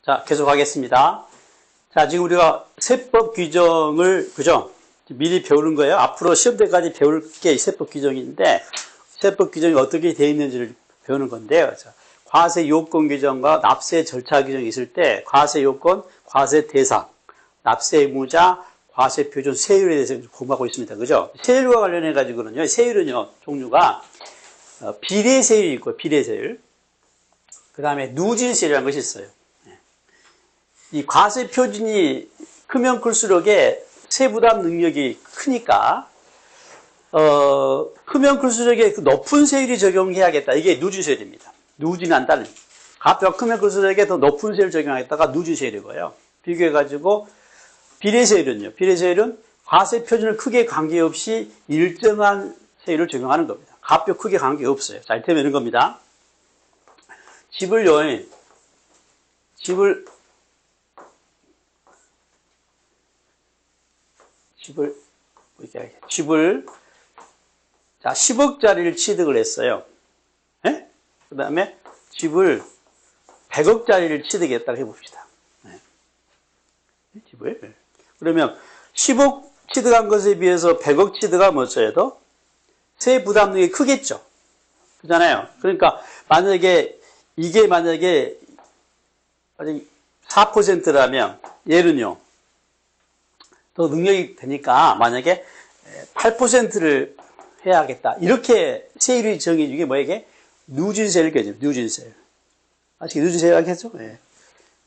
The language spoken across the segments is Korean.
자, 계속하겠습니다. 자, 지금 우리가 세법 규정을, 그죠? 미리 배우는 거예요. 앞으로 시험 때까지 배울 게 세법 규정인데, 세법 규정이 어떻게 되어 있는지를 배우는 건데요. 자, 과세 요건 규정과 납세 절차 규정이 있을 때, 과세 요건, 과세 대상, 납세 의무자, 과세 표준, 세율에 대해서 공부하고 있습니다. 그죠? 세율과 관련해가지고는요, 세율은요, 종류가, 비례세율이 있고, 비례세율. 그 다음에 누진세율이라는 것이 있어요. 이 과세 표준이 크면 클수록에 세부담 능력이 크니까, 크면 클수록에 그 높은 세율이 적용해야겠다. 이게 누진세율입니다. 누진한다는. 가표가 크면 클수록에 더 높은 세율을 적용하겠다가 누진세율이고요. 비교해가지고, 비례세율은요. 비례세율은 과세 표준을 크게 관계없이 일정한 세율을 적용하는 겁니다. 가표 크게 관계없어요. 자, 이를테면 이런 겁니다. 집을, 자, 10억짜리를 취득을 했어요. 네? 그 다음에 집을 100억짜리를 취득했다고 해봅시다. 네. 집을. 그러면 10억 취득한 것에 비해서 100억 취득하면 어쩌해도 세 부담력이 크겠죠. 그잖아요. 그러니까 이게 만약에 4%라면 얘는요. 더 능력이 되니까 만약에 8%를 해야겠다. 이렇게 세율이 정해진 게 뭐예요? 누진세율 껴죠. 누진세율. 아시겠죠? 누진세율 하겠죠? 예.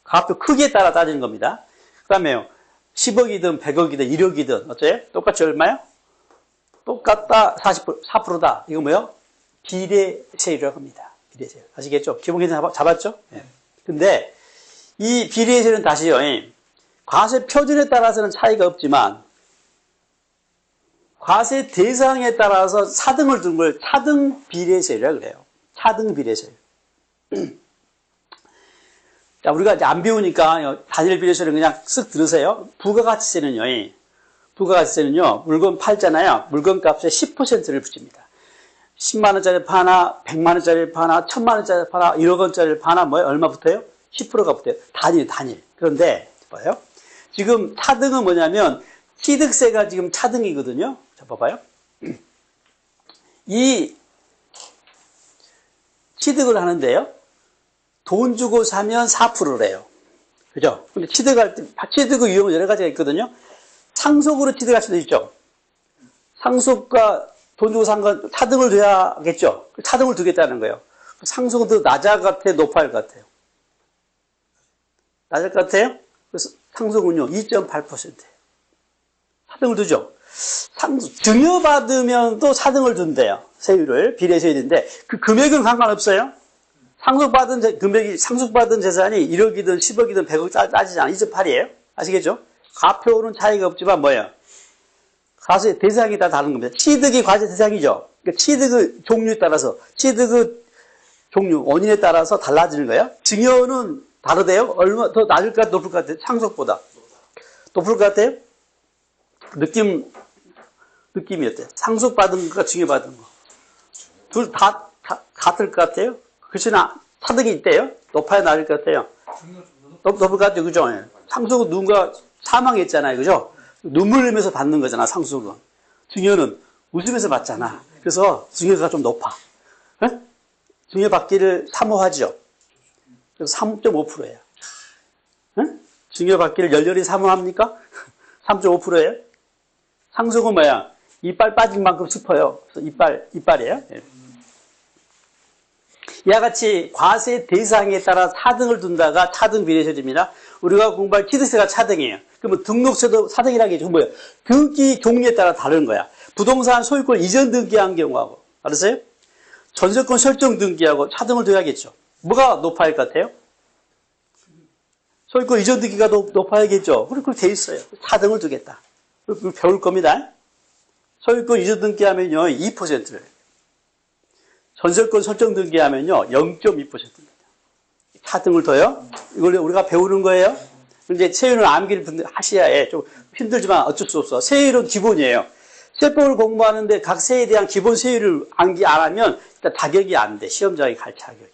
가표 크기에 따라 따지는 겁니다. 그 다음에요. 10억이든 100억이든 1억이든 어때요? 똑같이 얼마요? 똑같다. 4%다. 이거 뭐예요? 비례세율이라고 합니다. 비례세율. 아시겠죠? 기본 개념 잡았죠? 예. 근데 이 비례세율은 다시요. 과세 표준에 따라서는 차이가 없지만 과세 대상에 따라서 차등을 둔 걸 차등 비례세율이라고 그래요. 차등 비례세율. 자, 우리가 이제 안 배우니까 단일 비례세율은 그냥 쓱 들으세요. 부가가치세는요. 물건 팔잖아요. 물건 값에 10%를 붙입니다. 10만 원짜리 파나 100만 원짜리 파나 1000만 원짜리 파나 1억 원짜리 파나 뭐예요? 얼마 붙어요? 10%가 붙어요. 단일. 그런데 봐요. 지금 차등은 뭐냐면 취득세가 지금 차등이거든요. 자, 봐봐요. 이 취득을 하는데요. 돈 주고 사면 4%래요. 그죠? 근데 취득할 때, 취득의 유형은 여러 가지가 있거든요. 상속으로 취득할 수도 있죠. 상속과 돈 주고 산 건 차등을 둬야겠죠. 차등을 두겠다는 거예요. 상속은 더 낮을 것 같아요? 높을 것 같아요? 낮을 것 같아요? 그래서 상속은요, 2.8%예요. 차등을 두죠. 증여받으면 또 차등을 둔대요. 세율을, 비례세율인데, 그 금액은 상관없어요. 상속받은 재산이 1억이든 10억이든 100억 따지잖아. 2.8이에요. 아시겠죠? 가표는 차이가 없지만 뭐예요? 과세 대상이 다 다른 겁니다. 취득이 과세 대상이죠. 그러니까 취득의 종류에 따라서, 취득의 종류, 원인에 따라서 달라지는 거예요. 증여는 다르대요? 얼마 더 낮을까, 높을 것 같아요? 상속보다. 높을 것 같아요? 느낌이 어때요? 상속받은 것과 증여받은 거. 둘 다 같을 것 같아요? 그렇지나 차등이 있대요? 높아야 낮을 것 같아요? 높을 것 같아요. 그죠? 상속은 누군가 사망했잖아요. 그죠? 눈물 흘리면서 받는 거잖아, 상속은. 증여는 웃으면서 받잖아. 그래서 증여가 좀 높아. 네? 증여받기를 사모하죠. 그래서 3.5%예요. 네? 증여받기를 열렬히 사모합니까? 3.5%예요. 상속은 뭐야? 이빨 빠진 만큼 슬퍼요. 그래서 이빨이에요. 네. 이와 같이 과세 대상에 따라 차등을 둔다가 차등 비례세율입니다. 우리가 공부할 취득세가 차등이에요. 그러면 등록세도 차등이라는 게 뭐예요? 등기 종류에 따라 다른 거야. 부동산 소유권 이전 등기한 경우하고, 알았어요? 전세권 설정 등기하고 차등을 둬야겠죠. 뭐가 높아야 할 것 같아요? 소유권 이전 등기가 높아야겠죠. 그렇게 돼 있어요. 차등을 두겠다. 그걸 배울 겁니다. 소유권 이전 등기하면요, 2%를. 전세권 설정 등기하면요, 0.2%입니다. 차등을 둬요. 이걸 우리가 배우는 거예요. 근데 세율은 암기를 하셔야 해. 좀 힘들지만 어쩔 수 없어. 세율은 기본이에요. 세법을 공부하는데 각 세에 대한 기본 세율을 암기 안 하면 일단 자격이 안 돼. 시험장에 갈 자격이.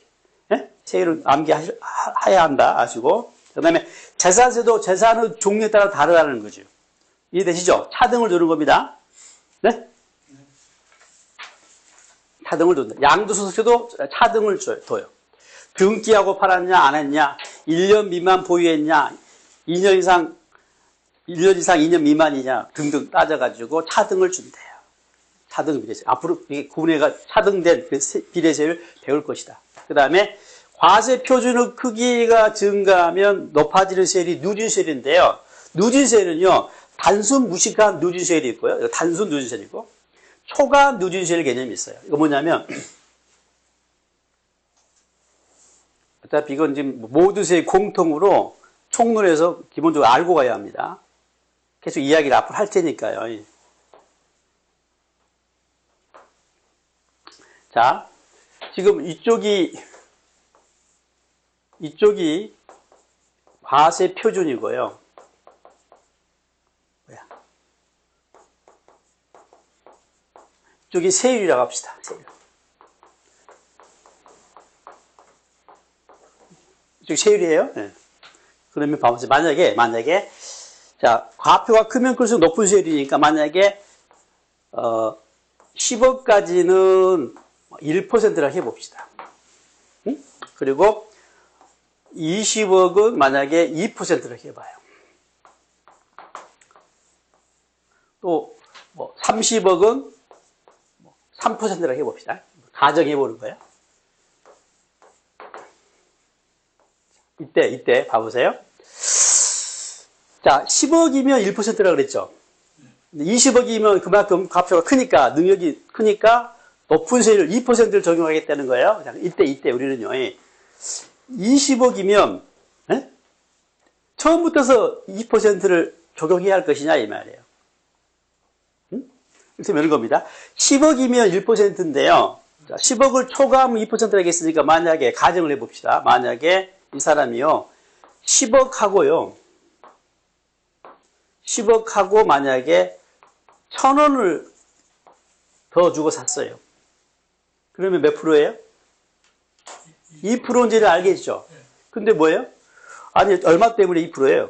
네? 세율을 암기해야 한다. 아시고. 그 다음에 재산세도 재산의 종류에 따라 다르다는 거죠. 이해되시죠? 차등을 두는 겁니다. 네? 차등을 둔다. 양도소득세도 차등을 둬요. 등기하고 팔았냐, 안 했냐, 1년 미만 보유했냐, 1년 이상 2년 미만이냐 등등 따져가지고 차등을 준대요. 차등 비례세. 앞으로 국내가 차등된 그 비례세를 배울 것이다. 그 다음에 과세 표준의 크기가 증가하면 높아지는 세율이 누진세율인데요. 누진세율은요, 단순 무식한 누진세율이 있고요. 단순 누진세율이고, 초과 누진세율 개념이 있어요. 이거 뭐냐면, 어차피 이건 지금 모두세 공통으로 총론에서 기본적으로 알고 가야 합니다. 계속 이야기를 앞으로 할 테니까요. 자, 지금 이쪽이 과세 표준이고요. 이쪽이 세율이라고 합시다. 세율. 이쪽이 세율이에요. 네. 그러면 봐보세요. 만약에 자, 과표가 크면 클수록 높은 세율이니까 만약에 10억까지는 1%라 해봅시다. 응? 그리고 20억은 만약에 2%라 해봐요. 또 뭐 30억은 3%라 해봅시다. 가정해보는 거예요. 이때 봐보세요. 자, 10억이면 1%라 그랬죠. 20억이면 그만큼 과표가 크니까, 능력이 크니까 높은 세율 2%를 적용하겠다는 거예요. 이때 우리는요. 20억이면 처음부터서 2%를 적용해야 할 것이냐 이 말이에요. 그래서 이런 겁니다. 10억이면 1%인데요. 자, 10억을 초과하면 2%를 하겠으니까 만약에 가정을 해봅시다. 만약에 이 사람이요. 10억하고 만약에 1,000원을 더 주고 샀어요. 그러면 몇 프로예요? 2%인지를 알겠죠? 근데 뭐예요? 아니, 얼마 때문에 2%예요?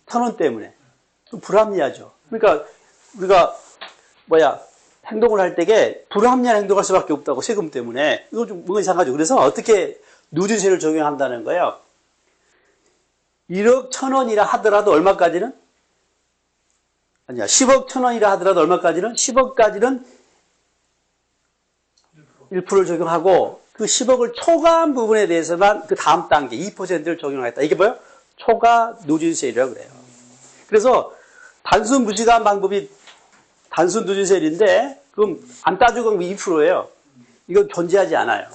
1,000원 때문에. 좀 불합리하죠. 그러니까 우리가 행동을 할 때에 불합리한 행동할 수밖에 없다고, 세금 때문에. 이거 좀 뭔가 이상하죠. 그래서 어떻게 누진세를 적용한다는 거예요. 1억 1,000원이라 하더라도 얼마까지는? 아니야. 10억 1,000원이라 하더라도 얼마까지는? 10억까지는 1%를 적용하고 그 10억을 초과한 부분에 대해서만 그 다음 단계 2%를 적용하겠다. 이게 뭐예요? 초과 누진세율이라고 그래요. 그래서 단순 무식한 방법이 단순 누진세율인데 그럼 안 따지고 2%예요. 이건 존재하지 않아요.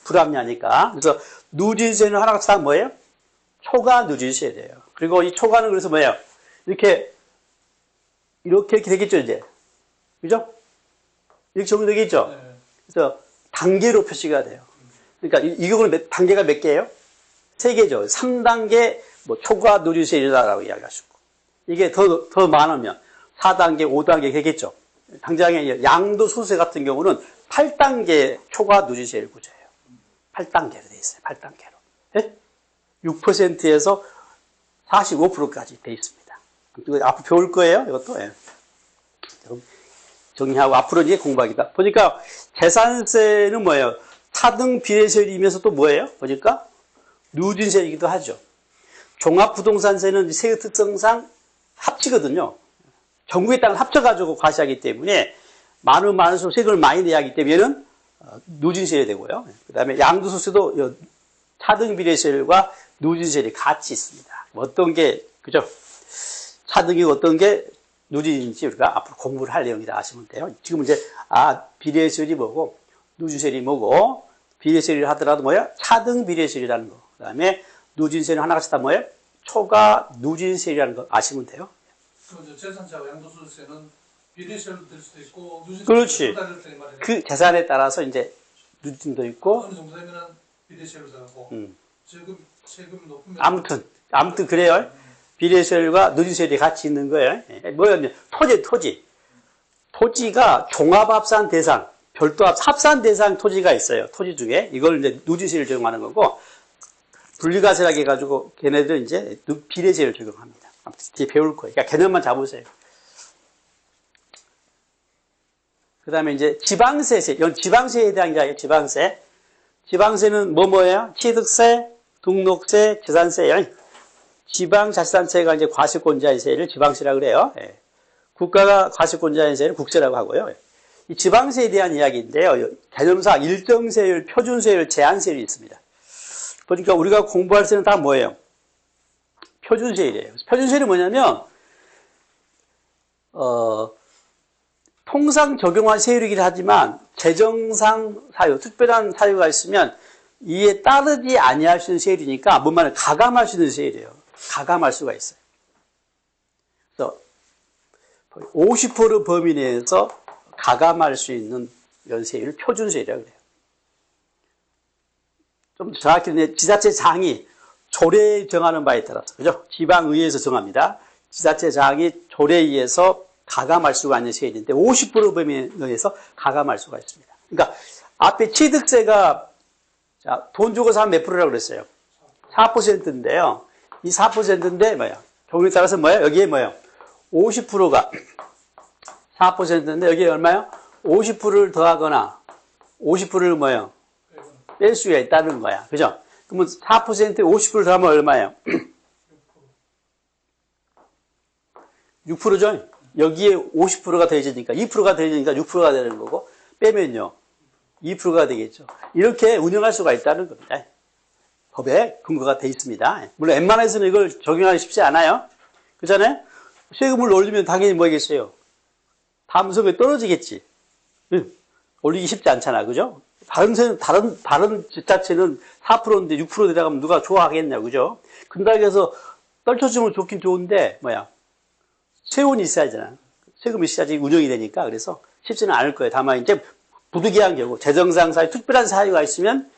불합리하니까. 그래서 누진세는 하나같이 다 뭐예요? 초과 누진세율이에요. 그리고 이 초과는 그래서 뭐예요? 이렇게 되겠죠, 이제. 그죠? 이렇게 적용되겠죠? 그래서 단계로 표시가 돼요. 그러니까 이 경우는 단계가 몇 개예요? 3개죠. 3단계 초과 누진세율이라고 이야기할 수 있고. 이게 더 많으면 4단계, 5단계 되겠죠. 당장에 양도소득세 같은 경우는 8단계 초과 누진세율 구조예요. 8단계로 돼 있어요. 8단계로. 네? 6%에서 45%까지 돼 있습니다. 앞으로 배울 거예요. 이것도. 예. 정리하고 앞으로 이제 공부하기다. 보니까 재산세는 뭐예요? 차등 비례세율이면서 또 뭐예요? 보니까 누진세이기도 하죠. 종합부동산세는 세의 특성상 합치거든요. 전국의 땅을 합쳐가지고 과세하기 때문에 많을수록 세금을 많이 내야 하기 때문에 얘는 누진세율이 되고요. 그 다음에 양도소득세도 차등 비례세율과 누진세율이 같이 있습니다. 어떤 게, 그죠? 차등이 어떤 게 누진인지 우리가 앞으로 공부를 할 내용이다 아시면 돼요. 지금 이제, 비례세율이 뭐고, 누진세율이 뭐고, 비례세율을 하더라도 뭐야? 차등 비례세율이라는 거. 그 다음에 누진세율은 하나같이 다 뭐예요? 초과 누진세율이라는 거 아시면 돼요. 그럼 재산세와 양도소득세는 비례세율도 될 수도 있고, 누진세율도 그렇지. 달릴 때 말이에요. 그 재산에 따라서 이제 누진도 있고. 어느 정도 되면은 비례세율로 나가고, 세금이 높으면. 아무튼 그래요. 비례세율과 누진세율이 같이 있는 거예요. 뭐였냐? 토지. 토지가 종합합산 대상, 별도 합산 대상 토지가 있어요. 토지 중에. 이걸 이제 누진세율을 적용하는 거고, 분리과세라고 해가지고 걔네들은 이제 비례세를 적용합니다. 뒤에 배울 거예요. 그러니까 개념만 잡으세요. 그 다음에 이제 지방세세, 이건 지방세에 대한 이야기예요. 지방세. 지방세는 뭐예요? 취득세, 등록세, 재산세예요. 지방자치단체가 이제 과세권자의 세를 지방세라고 그래요. 예. 국가가 과세권자의 세를 국세라고 하고요. 이 지방세에 대한 이야기인데요. 개념상 일정세율, 표준세율, 제한세율이 있습니다. 그러니까 우리가 공부할 세는 다 뭐예요? 표준세율이에요. 표준세율이 뭐냐면 통상 적용한 세율이긴 하지만 재정상 사유, 특별한 사유가 있으면 이에 따르지 아니할 수 있는 세율이니까 뭔 말은 가감할 수 있는 세율이에요. 가감할 수가 있어요. 그래서 50% 범위 내에서 가감할 수 있는 이런 세율을 표준세율이라고 그래요. 좀 정확히 지자체장이 조례에 정하는 바에 따라서, 그죠? 지방의회에서 정합니다. 지자체장이 조례에 의해서 가감할 수가 있는 세율인데 50% 범위에 의해서 가감할 수가 있습니다. 그러니까 앞에 취득세가 자, 돈 주고 사면 몇 프로라고 그랬어요? 4%인데요. 이 4%인데 뭐야? 경우에 따라서 뭐야? 여기에 뭐야? 50%가 4%인데 여기에 얼마요? 50%를 더하거나 50%를 뭐예요? 뺄 수가 있다는 거야. 그죠? 그러면 4%에 50%를 더하면 얼마예요? 6%죠? 여기에 50%가 더해지니까 2%가 더해지니까 6%가 되는 거고 빼면요 2%가 되겠죠. 이렇게 운영할 수가 있다는 겁니다. 법에 근거가 돼 있습니다. 물론 웬만해서는 이걸 적용하기 쉽지 않아요. 그렇잖아요? 세금을 올리면 당연히 뭐겠어요? 다음성에 떨어지겠지. 올리기 쉽지 않잖아. 그죠? 다른 지자체는 4%인데 6% 들어가면 누가 좋아하겠냐. 그죠? 근다고 해서 떨쳐주면 좋긴 좋은데 세원이 있어야잖아. 세금이 있어야지 운영이 되니까. 그래서 쉽지는 않을 거예요. 다만 이제 부득이한 경우, 재정상 사유, 특별한 사유가 있으면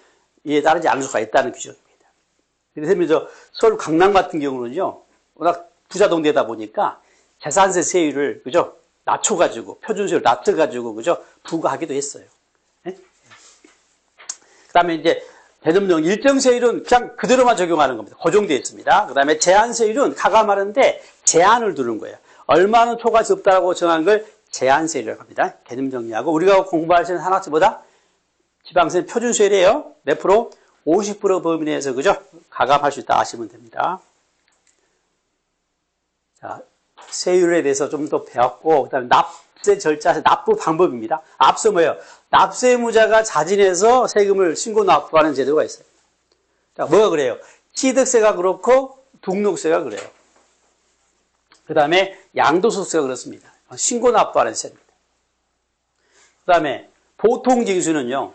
이에 따르지 않을 수가 있다는 규정입니다. 그래서 서울 강남 같은 경우는요, 워낙 부자 동네다 보니까 재산세 세율을, 그죠? 낮춰가지고, 표준세율을 낮춰가지고, 그죠? 부과하기도 했어요. 네? 그 다음에 이제 대점령 일정세율은 그냥 그대로만 적용하는 겁니다. 고정되어 있습니다. 그 다음에 제한세율은 가감하는데 제한을 두는 거예요. 얼마는 초과할 수 없다고 정한 걸 제한세율이라고 합니다. 개념 정리하고 우리가 공부할 때는 하나쯤보다 지방세는 표준세율이에요. 몇 프로? 50% 범위 내에서 그죠? 가감할 수 있다 하시면 됩니다. 자, 세율에 대해서 좀 더 배웠고 그다음에 납세 절차, 납부 방법입니다. 앞서 뭐예요? 납세의무자가 자진해서 세금을 신고 납부하는 제도가 있어요. 자, 뭐가 그래요? 취득세가 그렇고 등록세가 그래요. 그 다음에 양도소득세가 그렇습니다. 신고 납부하는 세입니다. 그 다음에 보통징수는요.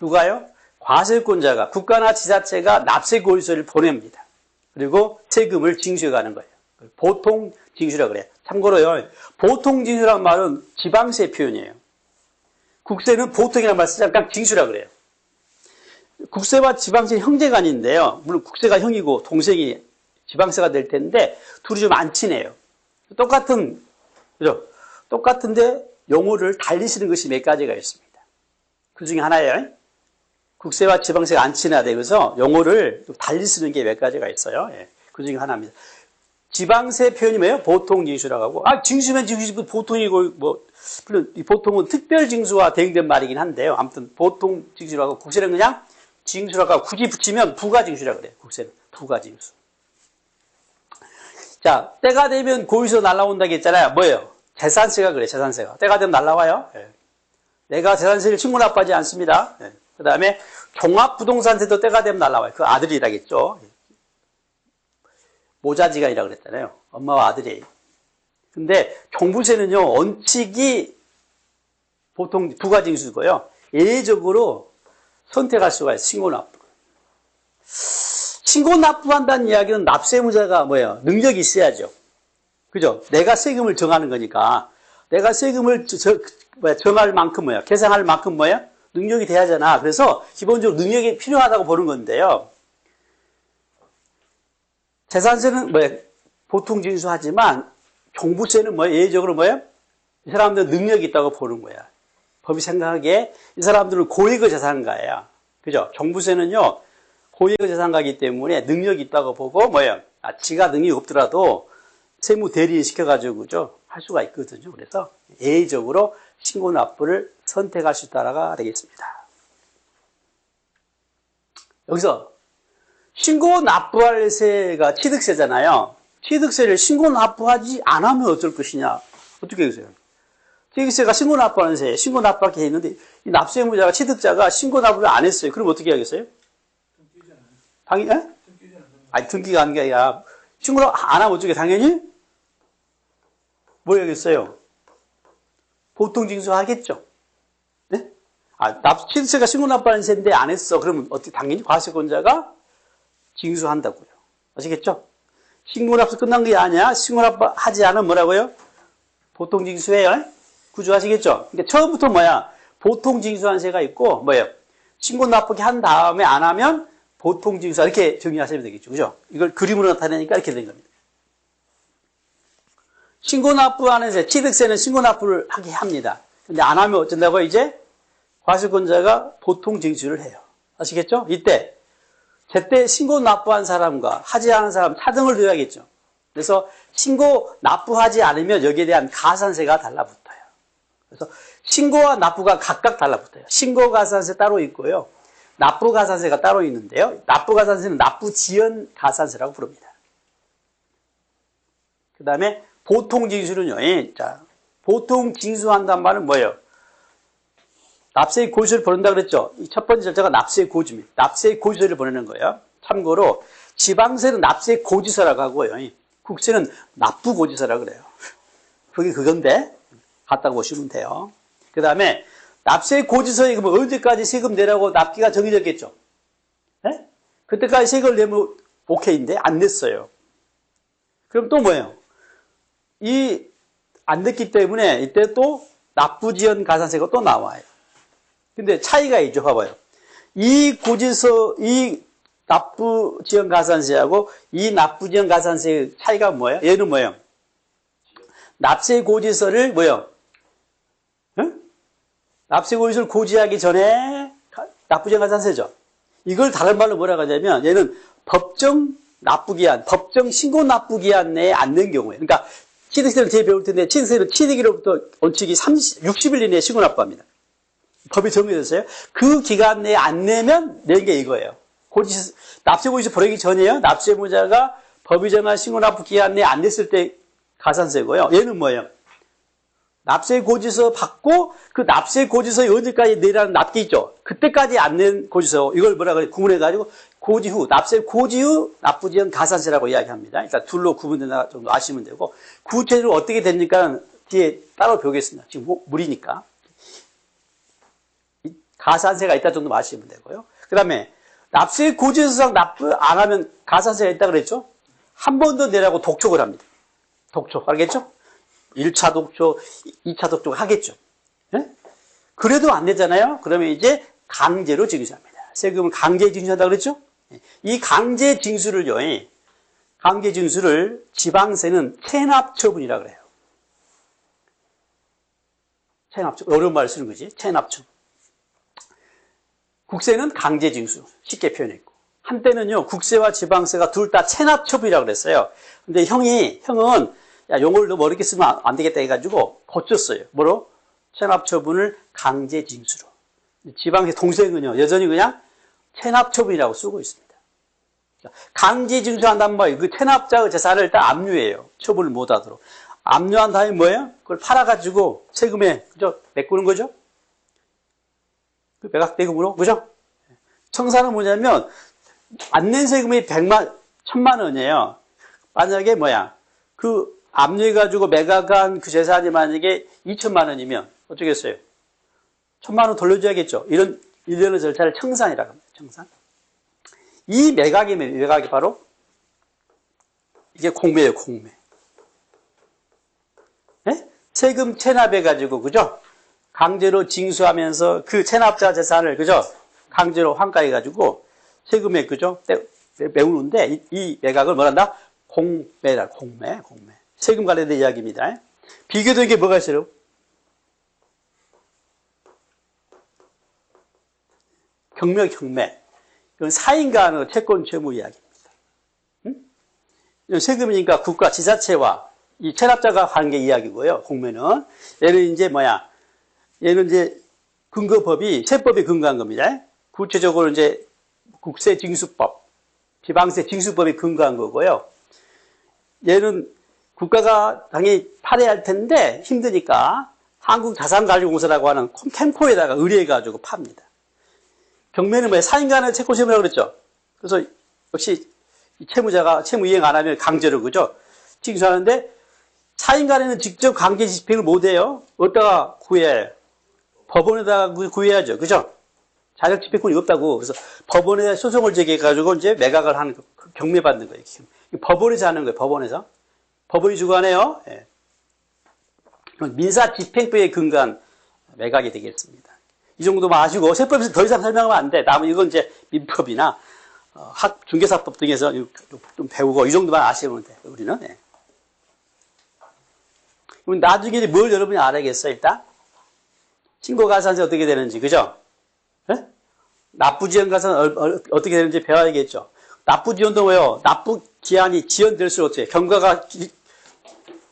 누가요? 과세권자가 국가나 지자체가 납세고의서를 보냅니다. 그리고 세금을 징수해가는 거예요. 보통징수라고 그래요. 참고로요. 보통징수란 말은 지방세 표현이에요. 국세는 보통이라는 말 쓰지 않고 징수라고 그래요. 국세와 지방세는 형제간인데요. 물론 국세가 형이고 동생이 지방세가 될 텐데 둘이 좀 안 친해요. 그죠? 똑같은데 용어를 달리 쓰는 것이 몇 가지가 있습니다. 그 중에 하나예요. 국세와 지방세가 안 친하대. 그래서 용어를 달리 쓰는 게 몇 가지가 있어요. 예. 그 중에 하나입니다. 지방세 표현이 뭐예요? 보통징수라고 하고, 징수면 징수지 보통이고, 물론 이 보통은 특별징수와 대응된 말이긴 한데요. 아무튼 보통징수라고 하고, 국세는 그냥 징수라고 하고, 굳이 붙이면 부가징수라고 그래요. 국세는 부가징수. 자, 때가 되면 고의서 날라온다고 했잖아요. 뭐예요? 재산세가 그래, 재산세가. 때가 되면 날라와요. 예. 내가 재산세를 신고 납부하지 않습니다. 예. 그 다음에 종합부동산세도 때가 되면 날라와요. 그 아들이라겠죠. 모자지간이라고 그랬잖아요. 엄마와 아들이. 근데 종부세는요, 원칙이 보통 부가징수고요. 예외적으로 선택할 수가 있어요. 신고 납부. 신고 납부한다는 이야기는 납세의무자가 뭐예요? 능력이 있어야죠. 그죠? 내가 세금을 정하는 거니까. 내가 세금을 정할 만큼 뭐예요? 계산할 만큼 뭐예요? 능력이 돼야 하잖아. 그래서 기본적으로 능력이 필요하다고 보는 건데요. 재산세는 뭐예요? 보통 징수하지만 종부세는 뭐예요? 예외적으로 뭐예요? 이 사람들은 능력이 있다고 보는 거야. 법이 생각하기에 이 사람들은 고액의 재산가예요. 그죠? 종부세는요. 고액의 재산가이기 때문에 능력이 있다고 보고 뭐예요? 지가 능력이 없더라도 세무 대리인 시켜가지고 그죠? 할 수가 있거든요. 그래서 예의적으로 신고 납부를 선택할 수 있다가 되겠습니다. 여기서 신고 납부할 세가 취득세잖아요. 취득세를 신고 납부하지 않으면 어쩔 것이냐? 어떻게 해주세요? 취득세가 신고 납부하는 세, 신고 납부하게 돼 있는데 이 납세무자가 취득자가 신고 납부를 안 했어요. 그럼 어떻게 하겠어요? 당연히, 아니 등기가 아닌 게 아니라 신고를 안 하면 어떻게 당연히 뭐 해야겠어요? 보통 징수하겠죠. 네? 취득세가 신고 납부하는 세인데 안 했어. 그러면 어떻게 당연히 과세권자가 징수한다고요. 아시겠죠? 신고 납부 끝난 게 아니야. 신고 납부 하지 않으면 뭐라고요? 보통 징수해요. 구조하시겠죠? 그러니까 처음부터 뭐야? 보통 징수한 세가 있고 뭐예요? 신고 납부기 한 다음에 안 하면 보통 징수 이렇게 정리하시면 되겠죠. 그죠? 이걸 그림으로 나타내니까 이렇게 된 겁니다. 신고 납부하는 세, 취득세는 신고 납부를 하게 합니다. 근데 안 하면 어쩐다고요? 이제 과세권자가 보통 징수를 해요. 아시겠죠? 이때 제때 신고 납부한 사람과 하지 않은 사람 차등을 둬야겠죠. 그래서 신고 납부하지 않으면 여기에 대한 가산세가 달라붙어요. 그래서 신고와 납부가 각각 달라붙어요. 신고 가산세 따로 있고요. 납부 가산세가 따로 있는데요. 납부 가산세는 납부 지연 가산세라고 부릅니다. 그 다음에 보통 징수는요. 자, 보통 징수한다는 말은 뭐예요? 납세의 고지서를 보낸다 그랬죠. 이 첫 번째 절차가 납세의 고지입니다. 납세의 고지서를 보내는 거예요. 참고로 지방세는 납세의 고지서라고 하고요. 국세는 납부 고지서라고 그래요. 그게 그건데 같다고 보시면 돼요. 그 다음에 납세의 고지서에 그러면 언제까지 세금 내라고 납기가 정해졌겠죠. 네? 그때까지 세금을 내면 오케이인데 안 냈어요. 그럼 또 뭐예요? 안 냈기 때문에 이때 또 납부지연 가산세가 또 나와요. 근데 차이가 있죠. 봐봐요. 이 고지서, 이 납부지연 가산세하고 이 납부지연 가산세의 차이가 뭐예요? 얘는 뭐예요? 납세 고지서를 뭐예요? 응? 납세 고지서를 고지하기 전에 납부지연 가산세죠. 이걸 다른 말로 뭐라고 하냐면 얘는 법정 납부기한, 법정 신고 납부기한 내에 안 낸 경우에. 그러니까 취득세를 제일 배울 텐데 취득세는 취득일로부터 원칙이 60일 이내에 신고 납부합니다. 법이 정해졌어요. 그 기간 내에 안 내면 낸 게 이거예요. 납세고지서 보내기 전이에요. 납세무자가 법이 정한 신고납부 기간 내에 안 냈을 때 가산세고요. 얘는 뭐예요? 납세고지서 받고 그 납세고지서에 언제까지 내라는 납기 있죠. 그때까지 안 낸 고지서 이걸 뭐라 그래 구분해가지고 고지 후 납세고지 후 납부지연 가산세라고 이야기합니다. 일단 둘로 구분된다 정도 아시면 되고 구체적으로 어떻게 됩니까? 뒤에 따로 배우겠습니다. 지금 무리니까. 가산세가 있다 정도 아시면 되고요. 그 다음에 납세 고지서상 납부 안 하면 가산세가 있다 그랬죠? 한 번 더 내라고 독촉을 합니다. 독촉, 알겠죠? 1차 독촉, 2차 독촉 하겠죠? 네? 그래도 안 되잖아요? 그러면 이제 강제로 징수합니다. 세금을 강제 징수한다 그랬죠? 이 강제 징수를요, 강제 징수를 지방세는 체납처분이라 그래요. 체납처분. 어려운 말 쓰는 거지. 체납처분. 국세는 강제징수, 쉽게 표현했고. 한때는요, 국세와 지방세가 둘 다 체납처분이라고 그랬어요. 근데 형은, 야, 용어를 너무 어렵게 쓰면 안 되겠다 해가지고, 고쳤어요. 뭐로? 체납처분을 강제징수로. 지방세 동생은요, 여전히 그냥 체납처분이라고 쓰고 있습니다. 강제징수한다는 말이 그 체납자의 재산을 일단 압류해요. 처분을 못하도록. 압류한 다음에 뭐예요? 그걸 팔아가지고 세금에, 그죠? 메꾸는 거죠? 그 매각대금으로, 그죠? 청산은 뭐냐면, 안 낸 세금이 1000만 원이에요. 만약에 그 압류해가지고 매각한 그 재산이 만약에 2천만 원이면, 어쩌겠어요? 1000만 원 돌려줘야겠죠? 이런 일련의 절차를 청산이라고 합니다. 청산. 이 매각이 바로, 이게 공매예요, 공매. 네? 세금 체납해가지고, 그죠? 강제로 징수하면서 그 체납자 재산을, 그죠? 강제로 환가해가지고 세금에, 그죠? 메우는데 이 매각을 뭐란다? 공매다, 공매. 세금 관련된 이야기입니다. 비교된 게 뭐가 있어요? 경매. 이건 사인간의 채권 채무 이야기입니다. 응? 세금이니까 국가 지자체와 이 체납자가 관계 이야기고요. 공매는 얘는 이제 뭐야? 얘는 이제 근거법이 세법에 근거한 겁니다. 구체적으로 이제 국세징수법, 지방세징수법에 근거한 거고요. 얘는 국가가 당연히 팔아야 할 텐데 힘드니까 한국자산관리공사라고 하는 캠코에다가 의뢰해가지고 팝니다. 경매는 뭐야? 사인간의 채권 채무라고 그랬죠. 그래서 역시 채무자가 채무 이행 안 하면 강제로 그죠? 징수하는데 사인간에는 직접 강제 집행을 못 해요. 어디다가 구해? 법원에다가 구해야죠. 그죠? 자격 집행권이 없다고. 그래서 법원에 소송을 제기해가지고 이제 매각을 하는 거, 경매받는 거예요. 법원에서 하는 거예요. 법원에서. 법원이 주관해요. 예. 민사집행법에 근거한 매각이 되겠습니다. 이 정도만 아시고 세법에서 더 이상 설명하면 안 돼. 다음은 이건 이제 민법이나 중개사법 등에서 좀 배우고 이 정도만 아시면 돼. 우리는. 예. 그럼 나중에 뭘 여러분이 알아야겠어요. 일단 신고가산세 어떻게 되는지 그죠? 예? 납부지연가산 어떻게 되는지 배워야겠죠. 납부지연도 뭐요? 납부기한이 지연될수록 어떻게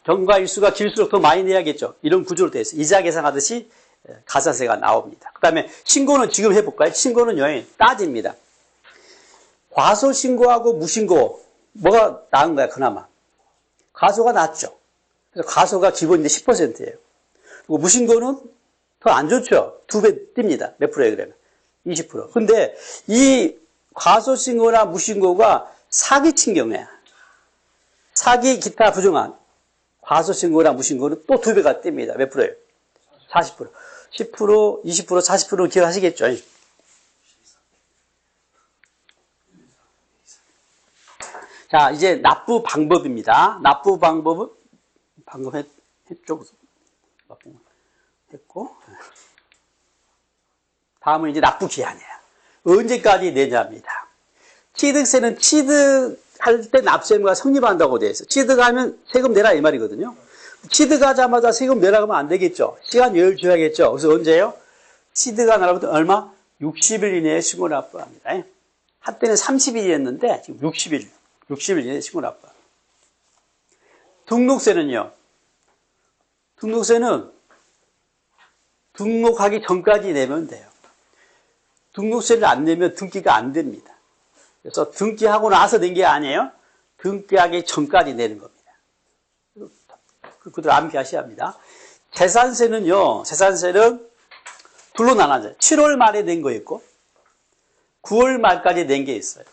경과일수가 길수록 더 많이 내야겠죠. 이런 구조로 되어 있어요. 이자 계산하듯이 가산세가 나옵니다. 그 다음에 신고는 지금 해볼까요? 신고는요, 따집니다. 과소신고하고 무신고, 뭐가 나은 거야, 그나마? 과소가 낫죠. 그래서 과소가 기본인데 10%예요. 그리고 무신고는 더 안 좋죠. 2배 띱니다. 몇 프로예요, 그러면? 20%. 근데 이 과소신고나 무신고가 사기친 경우야. 사기 기타 부정한 과소신고나 무신고는 또 2배가 띱니다. 몇 프로예요? 40%. 10%, 20%, 40%는 기억하시겠죠? 자, 이제 납부 방법입니다. 납부 방법 했죠? 했고. 다음은 이제 납부 기한이에요. 언제까지 내냐입니다. 취득세는 취득할 때 납세의무가 성립한다고 되어 있어요. 취득하면 세금 내라 이 말이거든요. 취득하자마자 세금 내라 하면 안 되겠죠. 시간 여유를 줘야겠죠. 그래서 언제요? 취득하느라고 얼마? 60일 이내에 신고 납부합니다. 한때는 30일이었는데 지금 60일 이내에 신고 납부합니다. 등록세는요. 등록세는 등록하기 전까지 내면 돼요. 등록세를 안 내면 등기가 안 됩니다. 그래서 등기하고 나서 낸 게 아니에요. 등기하기 전까지 내는 겁니다. 그대로 암기하셔야 합니다. 재산세는요. 재산세는 둘로 나눠져요. 7월 말에 낸 거 있고 9월 말까지 낸 게 있어요.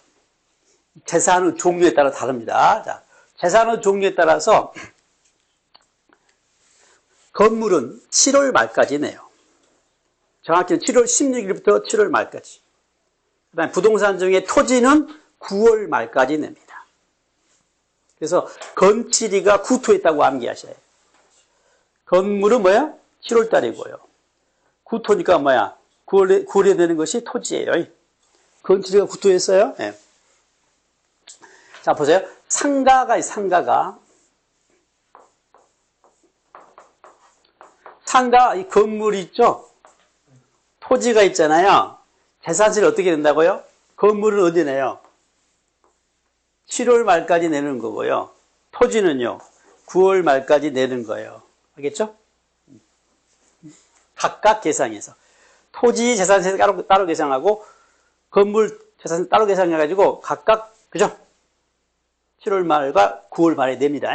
재산의 종류에 따라 다릅니다. 자, 재산의 종류에 따라서 건물은 7월 말까지 내요. 정확히는 7월 16일부터 7월 말까지. 그 다음에 부동산 중에 토지는 9월 말까지 냅니다. 그래서 건칠이가 구토했다고 암기하셔야 해요. 건물은 뭐야? 7월 달이고요. 구토니까 뭐야? 9월에 되는 것이 토지예요. 건칠이가 구토했어요. 네. 자, 보세요. 상가가 이 건물이 있죠? 토지가 있잖아요. 재산세를 어떻게 낸다고요? 건물은 어디 내요? 7월 말까지 내는 거고요. 토지는요. 9월 말까지 내는 거예요. 알겠죠? 각각 계산해서. 토지 재산세 따로 계산하고 건물 재산세 따로 계산해가지고 각각 그죠? 7월 말과 9월 말에 냅니다.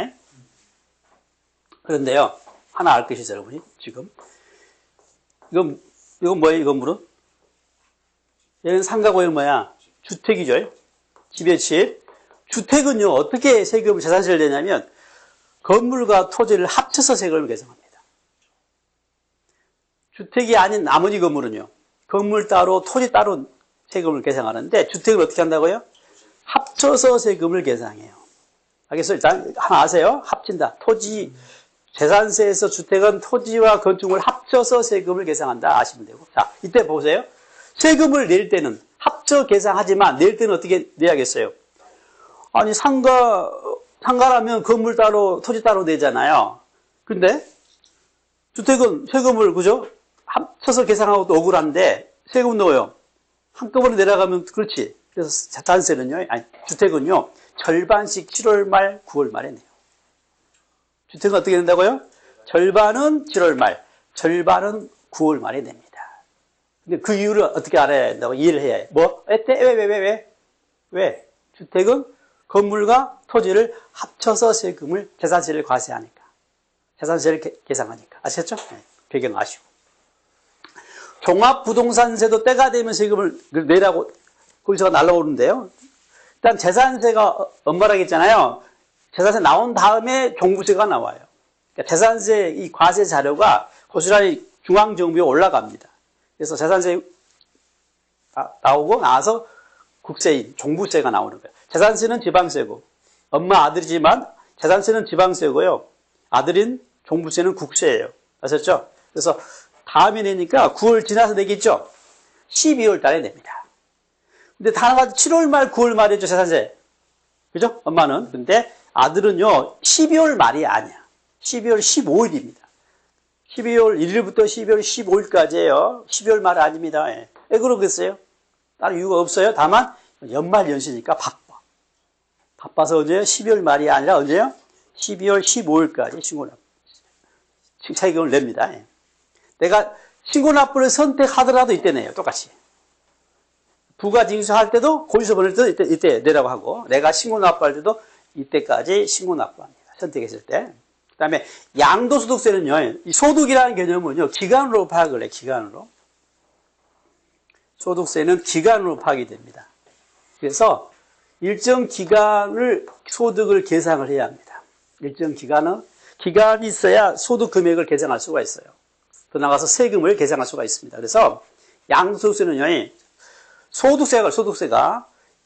그런데요. 하나 알 것이 있어요, 여러분이. 지금. 이건 뭐예요, 이 건물은? 얘는 상가고요, 뭐야? 주택이죠. 집의 집. 주택은요, 어떻게 세금을, 재산세를 내냐면, 건물과 토지를 합쳐서 세금을 계산합니다. 주택이 아닌 나머지 건물은요, 건물 따로, 토지 따로 세금을 계산하는데, 주택을 어떻게 한다고요? 합쳐서 세금을 계산해요. 알겠어요? 일단, 하나 아세요? 합친다. 토지, 재산세에서 주택은 토지와 건축을 합쳐서 세금을 계산한다 아시면 되고. 자, 이때 보세요. 세금을 낼 때는 합쳐 계산하지만 낼 때는 어떻게 내야겠어요? 아니 상가라면 건물 따로 토지 따로 내잖아요. 근데 주택은 세금을 그죠? 합쳐서 계산하고 또 억울한데 세금 넣어요. 한꺼번에 내려가면 그렇지. 그래서 재산세는요, 아니, 주택은요, 절반씩 7월 말, 9월 말에 내요. 주택은 어떻게 된다고요? 절반은 7월 말, 절반은 9월 말에 냅니다. 근데 그 이유를 어떻게 알아야 된다고 이해를 해야 해. 뭐? 왜? 주택은 건물과 토지를 합쳐서 세금을, 재산세를 과세하니까. 재산세를 계상하니까. 아시겠죠? 네, 배경 아시고. 종합부동산세도 때가 되면 세금을 내라고 거기서 날라오는데요. 일단 재산세가 엄마라겠잖아요. 재산세 나온 다음에 종부세가 나와요. 그러니까 재산세 이 과세 자료가 고스란히 중앙정부에 올라갑니다. 그래서 재산세 나오고 나서 국세인, 종부세가 나오는 거예요. 재산세는 지방세고, 엄마 아들이지만 재산세는 지방세고요. 아들인 종부세는 국세예요. 아셨죠? 그래서 다음에 내니까 9월 지나서 내겠죠? 12월 달에 냅니다. 근데 다 나가서 7월 말, 9월 말이죠, 재산세. 그죠? 엄마는. 근데 아들은요, 12월 말이 아니야. 12월 15일입니다. 12월 1일부터 12월 15일까지예요. 12월 말 아닙니다. 예. 왜 그러겠어요? 다른 이유가 없어요. 다만 연말 연시니까 바빠. 바빠서 언제요? 12월 말이 아니라 언제요? 12월 15일까지 세금을 냅니다. 예. 내가 신고납부를 선택하더라도 이때 내요. 똑같이. 부가 징수할 때도 고지서 보낼 때도 이때 내라고 하고, 내가 신고납부할 때도 이때까지 신고납부합니다. 선택했을 때. 그 다음에 양도소득세는요, 이 소득이라는 개념은요, 기간으로 파악을 해요. 기간으로. 소득세는 기간으로 파악이 됩니다. 그래서 일정 기간을 소득을 계상을 해야 합니다. 일정 기간이 있어야 소득 금액을 계상할 수가 있어요. 더 나가서 세금을 계상할 수가 있습니다. 그래서 양도소득세는요, 소득세가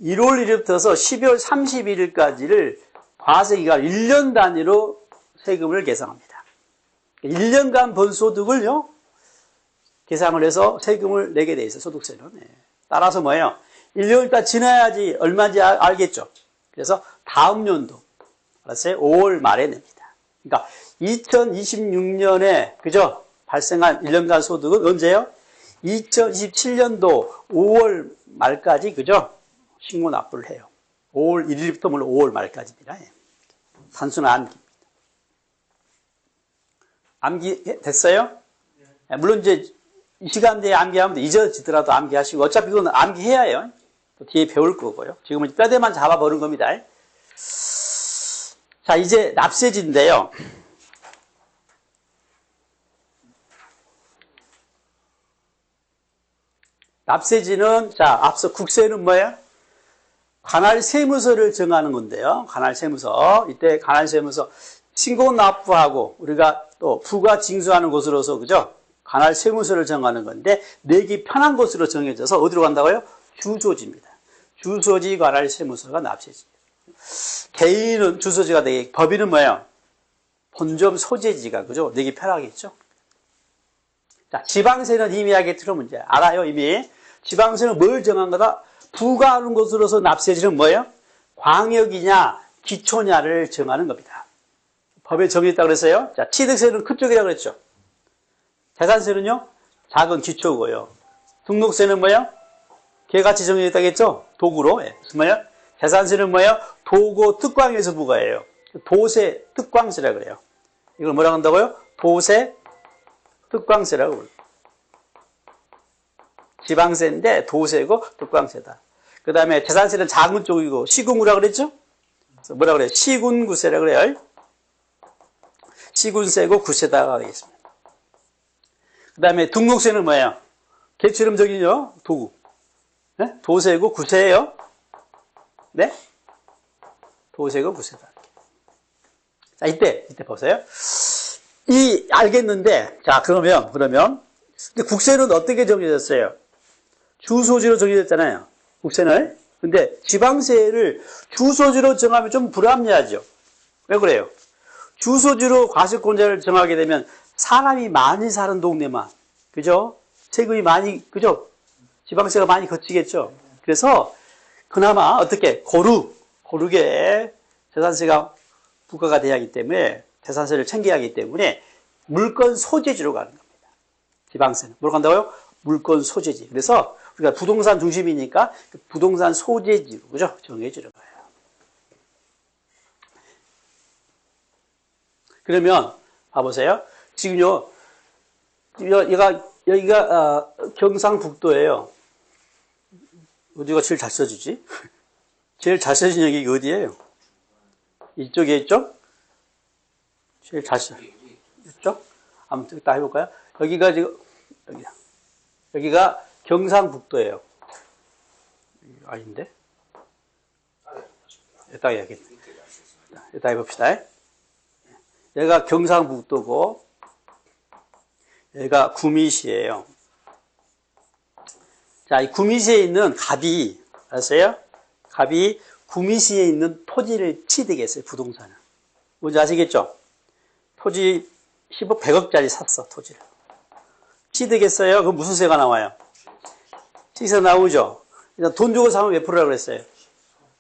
1월 1일부터 12월 31일까지를 과세기간 1년 단위로 세금을 계상합니다. 1년간 번 소득을요, 계상을 해서 세금을 내게 돼 있어요, 소득세는. 따라서 뭐예요? 1년이 지나야지 얼마인지 알겠죠? 그래서 다음 연도, 알았어요? 5월 말에 냅니다. 그러니까 2026년에, 그죠? 발생한 1년간 소득은 언제요? 2027년도 5월 말까지, 그죠? 신고 납부를 해요. 5월 1일부터 물론 5월 말까지입니다. 단순한 암기 됐어요? 물론 이제 이 시간대에 암기하면 잊어지더라도 암기하시고, 어차피 그건 암기해야 해요. 또 뒤에 배울 거고요. 지금은 뼈대만 잡아버린 겁니다. 자, 이제 납세지인데요. 납세지는, 자, 앞서 국세는 뭐예요? 관할세무서를 정하는 건데요. 관할세무서. 이때 관할세무서 신고납부하고 우리가 또 부가 징수하는 곳으로서, 그죠? 관할세무서를 정하는 건데, 내기 편한 곳으로 정해져서 어디로 간다고요? 주소지입니다. 주소지 관할세무서가 납세지입니다. 개인은 주소지가 되게, 법인은 뭐예요? 본점 소재지가, 그죠? 내기 편하겠죠? 자, 지방세는 이미 알겠죠? 문제. 알아요, 이미. 지방세는 뭘 정한 거다? 부가 하는 곳으로서 납세지는 뭐예요? 광역이냐, 기초냐를 정하는 겁니다. 법에 정해있다고 그랬어요. 자, 취득세는 그쪽이라고 그랬죠. 재산세는요, 작은 기초고요. 등록세는 뭐예요? 개같이 정해있다고 했죠? 도구로. 뭐예요? 재산세는 뭐예요? 도고 특광에서 부과해요. 도세 특광세라고 그래요. 이걸 뭐라고 한다고요? 도세 특광세라고 그래요. 지방세인데 도세고 특광세다. 그 다음에 재산세는 작은 쪽이고 시군구라고 그랬죠? 그래서 뭐라고 그래요? 시군구세라고 그래요. 시군세고 구세다가 되겠습니다. 그 다음에 등록세는 뭐예요? 개처럼 저기요, 도구. 네? 도세고 구세예요. 네? 도세고 구세다. 자, 이때 보세요. 알겠는데, 자, 그러면, 근데 국세는 어떻게 정해졌어요? 주소지로 정해졌잖아요. 국세는. 근데 지방세를 주소지로 정하면 좀 불합리하죠. 왜 그래요? 주소지로 과세권자를 정하게 되면 사람이 많이 사는 동네만, 그죠? 세금이 많이, 그죠? 지방세가 많이 거치겠죠. 그래서 그나마 어떻게 고르게 재산세가 부과가 돼야 하기 때문에, 재산세를 챙겨야 하기 때문에 물건 소재지로 가는 겁니다. 지방세는. 뭐로 간다고요? 물건 소재지. 그래서 그러니까 부동산 중심이니까 그 부동산 소재지로, 그죠? 정해지는 거예요. 그러면, 봐보세요. 지금요, 여기가 경상북도예요. 어디가 제일 잘 써지지? 제일 잘 써진 여기가 어디예요? 이쪽에 있죠? 제일 잘 써졌죠? 아무튼 딱 해볼까요? 여기가 지금, 여기가 경상북도예요. 아닌데? 이따 해야겠다. 이따 해봅시다. 여기가 경상북도고, 여기가 구미시예요. 자, 이 구미시에 있는 갑이, 아세요? 갑이 구미시에 있는 토지를 취득했어요, 부동산을. 뭔지 아시겠죠? 토지 10억, 100억짜리 샀어, 토지를. 취득했어요. 그럼 무슨 세가 나와요? 시세 나오죠? 돈 주고 사면 몇 프로라고 그랬어요?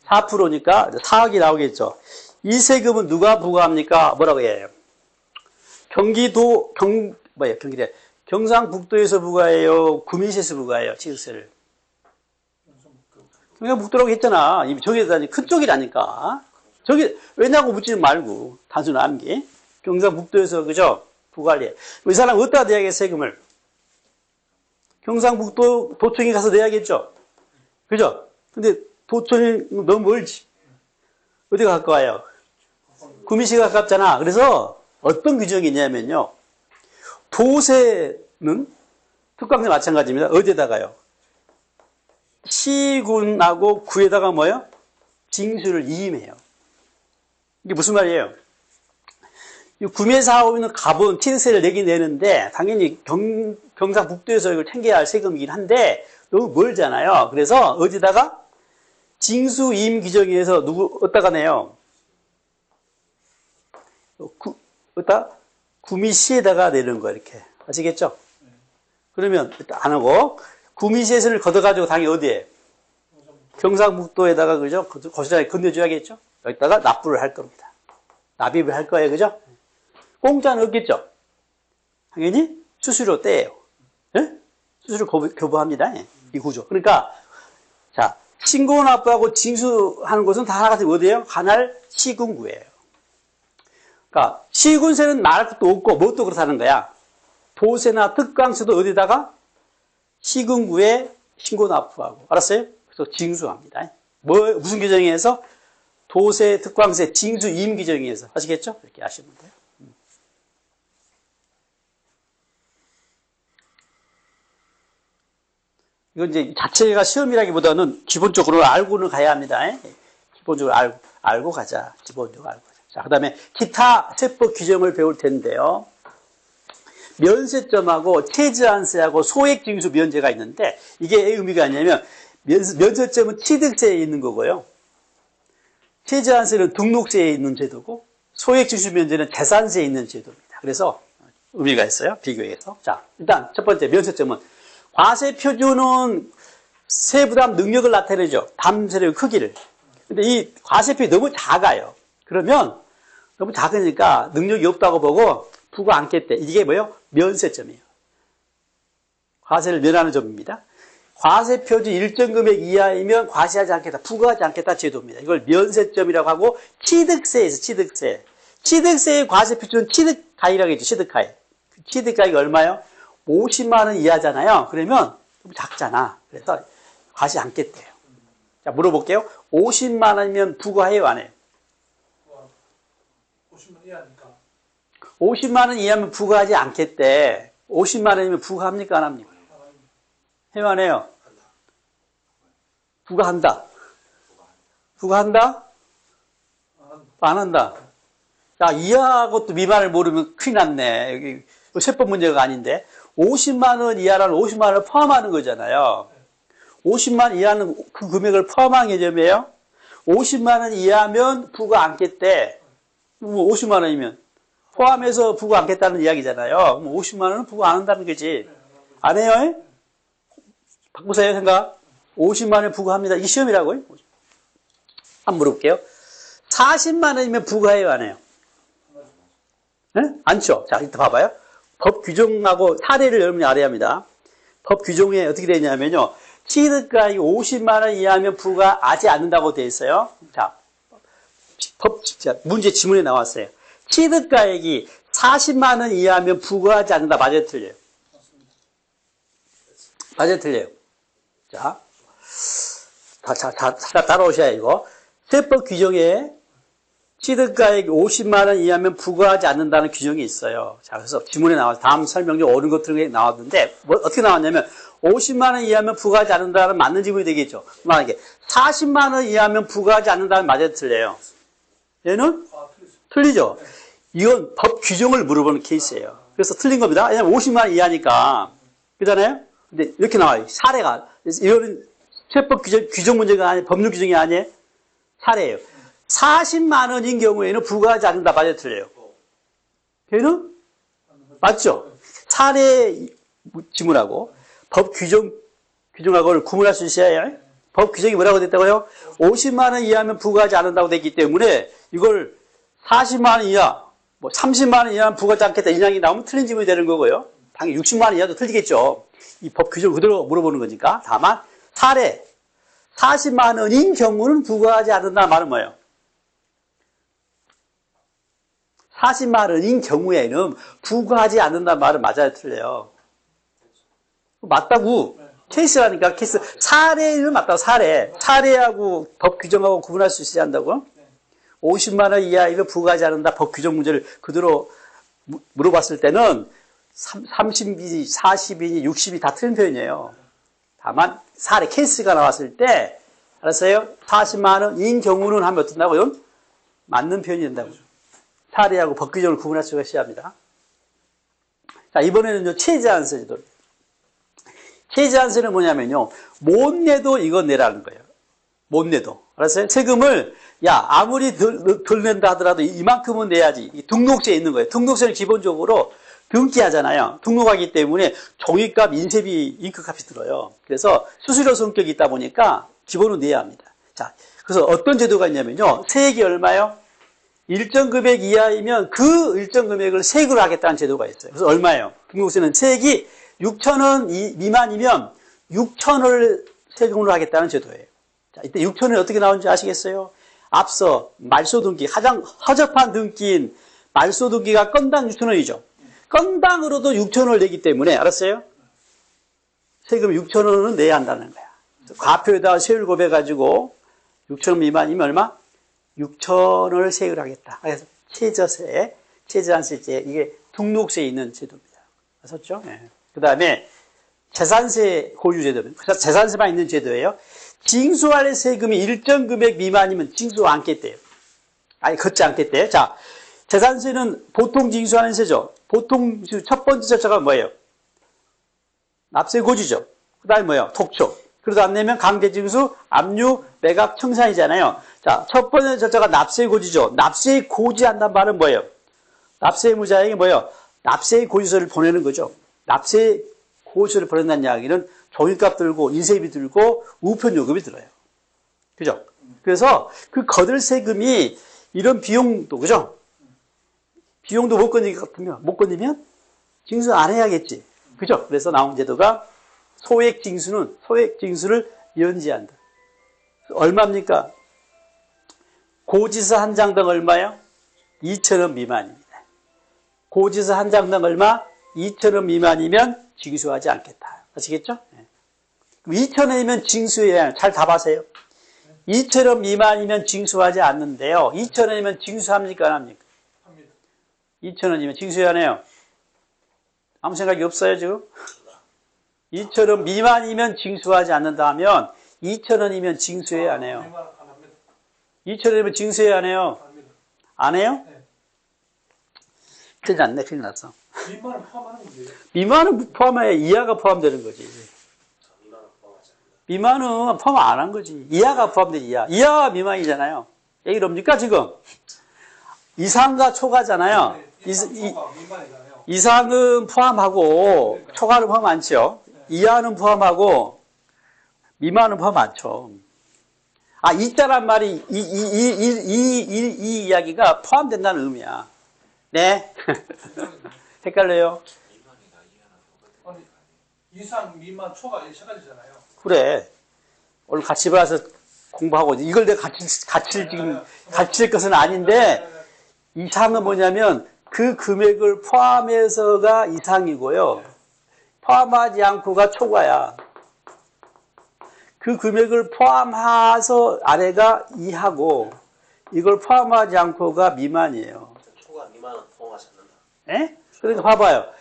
4%니까 4억이 나오겠죠? 이 세금은 누가 부과합니까? 뭐라고 해요? 경상북도에서 부과해요? 구미시에서 부과해요? 취득세를. 경상북도라고 했잖아. 이미 정해졌다니. 큰 쪽이라니까. 저기, 왜냐고 묻지는 말고. 단순 암기. 경상북도에서, 그죠? 부과를 해. 이 사람 어디다 내야겠어, 세금을? 경상북도 도청에 가서 내야겠죠? 그죠? 근데 도청이 너무 멀지. 어디가 가까워요? 구미시가 가깝잖아. 그래서 어떤 규정이 있냐면요. 도세는 특강도 마찬가지입니다. 어디에다가요? 시군하고 구에다가 뭐요? 징수를 이임해요. 이게 무슨 말이에요? 구매 사업에는 갑은 취득세를 내긴 내는데 당연히 경상북도에서 이걸 챙겨야 할 세금이긴 한데 너무 멀잖아요. 그래서 어디다가 징수 이임 규정에서 어디다가 내요? 구미시에다가 내는 거예요. 이렇게 아시겠죠? 그러면 일단 안 하고 구미시에서를 걷어가지고 당연히 어디에? 경상북도에다가 그죠? 거기다 건네줘야겠죠? 여기다가 납부를 할 겁니다. 납입을 할 거예요. 그죠? 공짜는 없겠죠? 당연히 수수료 떼요. 예? 수수료 교부합니다. 이 구조. 그러니까, 자, 신고 납부하고 징수하는 곳은 다 하나같이 어디예요? 관할 시군구예요. 그러니까, 시군세는 말할 것도 없고, 뭣도 그렇다는 거야. 도세나 특강세도 어디다가? 시군구에 신고 납부하고. 알았어요? 그래서 징수합니다. 무슨 규정에 의해서? 도세, 특강세, 징수, 이임 규정에 의해서. 아시겠죠? 이렇게 아시면 돼요. 이건 이제 자체가 시험이라기보다는 기본적으로 알고는 가야 합니다. 기본적으로 알고 가자. 기본적으로 알고 가자. 자, 그 다음에 기타 세법 규정을 배울 텐데요. 면세점하고 최저한세하고 소액징수 면제가 있는데 이게 의미가 뭐냐면 면세점은 취득세에 있는 거고요. 최저한세는 등록세에 있는 제도고 소액징수 면제는 재산세에 있는 제도입니다. 그래서 의미가 있어요. 비교해서. 자, 일단 첫 번째 면세점은 과세 표준은 세부담 능력을 나타내죠. 담세력의 크기를. 근데 이 과세표이 너무 작아요. 그러면 너무 작으니까 능력이 없다고 보고 부과 않겠대. 이게 뭐예요? 면세점이에요. 과세를 면하는 점입니다. 과세 표준 일정 금액 이하이면 과세하지 않겠다. 부과하지 않겠다 제도입니다. 이걸 면세점이라고 하고 취득세에서 취득세. 취득세의 과세 표준은 취득가액이라고 했죠. 취득가액. 취득가액이 얼마요? 50만 원 이하잖아요. 그러면 좀 작잖아. 그래서 과세 않겠대요. 자, 물어볼게요. 50만 원이면 부과해요, 안 해요? 50만 이하니까. 50만 원 이하면 부과하지 않겠대. 50만 원이면 부과합니까, 안 합니까? 해요, 안 해요? 부과한다. 부과한다? 안 한다. 자, 이하하고 또 미만을 모르면 큰일 났네. 여기 세법 문제가 아닌데. 50만 원 이하라는 50만 원을 포함하는 거잖아요. 50만 원 이하는 그 금액을 포함한 개념이에요. 50만 원 이하면 부과 않겠대. 50만 원이면 포함해서 부과 않겠다는 이야기잖아요. 50만 원은 부과 안 한다는 거지. 안 해요? 바꾸세요, 생각. 50만 원에 부과합니다. 이게 시험이라고요? 한번 물어볼게요. 40만 원이면 부과해요, 안 해요? 네? 않죠? 자, 이따 봐봐요. 법 규정하고 사례를 여러분이 알아야 합니다. 법 규정에 어떻게 되냐면요. 취득가액이 50만 원 이하면 부과하지 않는다고 되어 있어요. 자, 문제 지문에 나왔어요. 취득가액이 40만 원 이하면 부과하지 않는다. 맞아요, 틀려요? 맞아요, 틀려요? 자, 따라오셔야 이거. 세법 규정에 취득가액이 50만 원 이하면 부과하지 않는다는 규정이 있어요. 자, 그래서 지문에 나와서 다음 설명 중 옳은 것들이 나왔는데, 어떻게 나왔냐면, 50만 원 이하면 부과하지 않는다는 맞는 지문이 되겠죠. 만약에 40만 원 이하면 부과하지 않는다는 맞아요, 틀려요? 얘는? 틀리죠? 이건 법 규정을 물어보는 케이스예요. 그래서 틀린 겁니다. 왜냐면 50만 원 이하니까. 그렇잖아요? 근데 이렇게 나와요. 사례가. 이거는 세법 규정 문제가 아니에요. 법률 규정이 아니에요. 사례예요. 40만 원인 경우에는 부과하지 않는다. 맞아요, 틀려요? 걔는? 맞죠? 사례 지문하고 법 규정하고를 구분할 수 있어야 해요. 법 규정이 뭐라고 됐다고요? 50만 원 이하면 부과하지 않는다고 됐기 때문에 이걸 40만 원 이하, 뭐 30만 원 이하면 부과하지 않겠다. 인양이 나오면 틀린 지문이 되는 거고요. 당연히 60만 원 이하도 틀리겠죠. 이 법 규정 그대로 물어보는 거니까. 다만 사례 40만 원인 경우는 부과하지 않는다 말은 뭐예요? 40만 원인 경우에는 부과하지 않는다 말은 맞아요, 틀려요? 맞다고. 케이스라니까, 케이스. 사례는 맞다고, 사례. 사례하고 법 규정하고 구분할 수 있어야 한다고? 50만 원 이하이면 부과하지 않는다. 법 규정 문제를 그대로 물어봤을 때는 30이니, 40이니, 60이 다 틀린 표현이에요. 다만, 사례, 케이스가 나왔을 때, 알았어요? 40만 원인 경우는 하면 어떤다고요? 맞는 표현이 된다고. 사례하고 법 규정을 구분할 수가 있어야 합니다. 자, 이번에는요, 최저한세 제도. 최저한세는 뭐냐면요, 못 내도 이거 내라는 거예요. 못 내도. 알았어요? 세금을, 야, 아무리 덜 낸다 하더라도 이만큼은 내야지. 이 등록세에 있는 거예요. 등록세는 기본적으로 등기하잖아요. 등록하기 때문에 종이값, 인쇄비, 잉크값이 들어요. 그래서 수수료 성격이 있다 보니까 기본은 내야 합니다. 자, 그래서 어떤 제도가 있냐면요, 세액이 얼마요? 일정 금액 이하이면 그 일정 금액을 세액으로 하겠다는 제도가 있어요. 그래서 얼마예요? 등록세는 세액이 6,000원 미만이면 6,000원을 세금으로 하겠다는 제도예요. 자, 이때 6,000원이 어떻게 나오는지 아시겠어요? 앞서 말소등기, 가장 허접한 등기인 말소등기가 건당 6,000원이죠. 건당으로도 6,000원을 내기 때문에, 알았어요? 세금 6,000원은 내야 한다는 거야. 과표에다가 세율 고백해가지고 6,000원 미만이면 얼마? 6,000원을 세율 하겠다. 그래서 최저세, 최저한세제, 이게 등록세에 있는 제도입니다. 아셨죠? 네. 그 다음에 재산세 고유 제도입니다. 재산세만 있는 제도예요. 징수할 세금이 일정 금액 미만이면 징수 않겠대요. 아니, 걷지 않겠대요. 자, 재산세는 보통 징수하는 세죠. 보통 첫 번째 절차가 뭐예요? 납세 고지죠. 그 다음에 뭐예요? 톡초. 그래도 안 내면 강제징수, 압류, 매각, 청산이잖아요. 자, 첫 번째 절차가 납세 고지죠. 납세 고지한다는 말은 뭐예요? 납세 의무자에게 뭐예요? 납세 고지서를 보내는 거죠. 납세 고지서를 보낸다는 이야기는 종이값 들고, 인쇄비 들고, 우편 요금이 들어요. 그죠? 그래서 그 거들 세금이 이런 비용도, 그죠? 비용도 못 건드리면 징수 안 해야겠지. 그죠? 그래서 나온 제도가 소액 징수를 연지한다. 얼마입니까? 고지서 한 장당 얼마요? 2,000원 미만입니다. 고지서 한 장당 얼마? 2,000원 미만이면 징수하지 않겠다. 아시겠죠? 2,000원이면 징수해야 해요. 잘 답하세요. 2,000원 미만이면 징수하지 않는데요. 2,000원이면 징수합니까? 안 합니까? 합니다. 2,000원이면 징수해야 하네요. 아무 생각이 없어요, 지금? 2,000원 미만이면 징수하지 않는다 하면 2,000원이면 징수해야 하네요. 미만 안 합니다. 2,000원이면 징수해야 하네요. 합니다. 안 해요? 네. 큰일 났네, 큰일 났어. 미만을 포함하는 건데요. 미만은 포함해야 이하가 포함되는 거지. 미만은 포함 안 한 거지. 이하가 포함되지, 이하. 이하가 미만이잖아요. 얘기 뭡니까, 지금? 이상과 초과잖아요. 네, 초과, 미만이잖아요. 이상은 포함하고, 초과는 포함 않죠. 이하는 포함하고, 미만은 포함 않죠. 아, 이자란 말이, 이 이야기가 포함된다는 의미야. 네? 헷갈려요? 아니, 이상, 미만, 초과 이 세 가지잖아요. 그래. 오늘 같이 봐서 공부하고, 이걸 내가 가르칠 것은 아닌데, 이상은 뭐냐면, 그 금액을 포함해서가 이상이고요. 포함하지 않고가 초과야. 그 금액을 포함해서 아래가 이하고, 이걸 포함하지 않고가 미만이에요. 초과 미만은 포함하지 않는다. 예? 그러니까 봐봐요.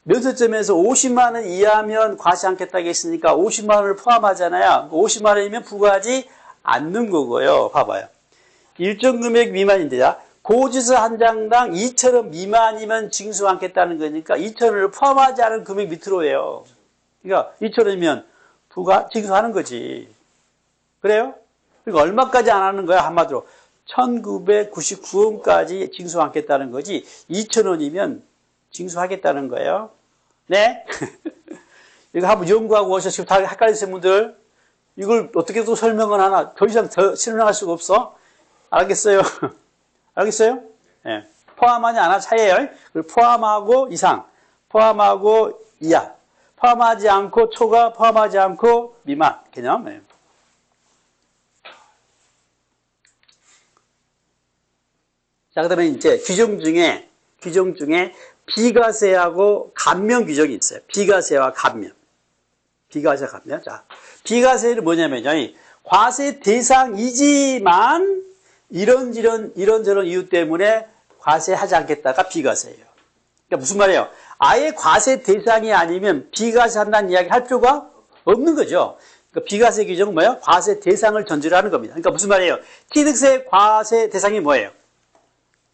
면세점에서 50만 원 이하면 과시 않겠다고 했으니까 50만 원을 포함하잖아요. 50만 원이면 부과하지 않는 거고요. 봐봐요. 일정 금액 미만인데요. 고지서 한 장당 2,000원 미만이면 징수 않겠다는 거니까 2,000원을 포함하지 않은 금액 밑으로 해요. 그러니까 2,000원이면 징수하는 거지. 그래요? 그러니까 얼마까지 안 하는 거야, 한마디로. 1999원까지 징수 않겠다는 거지. 2,000원이면 징수하겠다는 거예요. 네? 이거 한번 연구하고 오셨으면 다 헷갈리시는 분들, 이걸 어떻게 또 설명을 하나, 더 이상 더 설명할 수가 없어. 알겠어요? 알겠어요? 네. 포함하지 않아 차이예요. 포함하고 이상, 포함하고 이하, 포함하지 않고 초과, 포함하지 않고 미만 개념. 네. 자, 그 다음에 이제 규정 중에 비과세하고 감면 규정이 있어요. 비과세와 감면. 비과세, 감면. 자, 비과세는 뭐냐면요. 과세 대상이지만 이런저런 이유 때문에 과세하지 않겠다가 비과세예요. 그러니까 무슨 말이에요? 아예 과세 대상이 아니면 비과세한다는 이야기 할 필요가 없는 거죠. 그러니까 비과세 규정은 뭐예요? 과세 대상을 전제로 하는 겁니다. 그러니까 무슨 말이에요? 취득세 과세 대상이 뭐예요?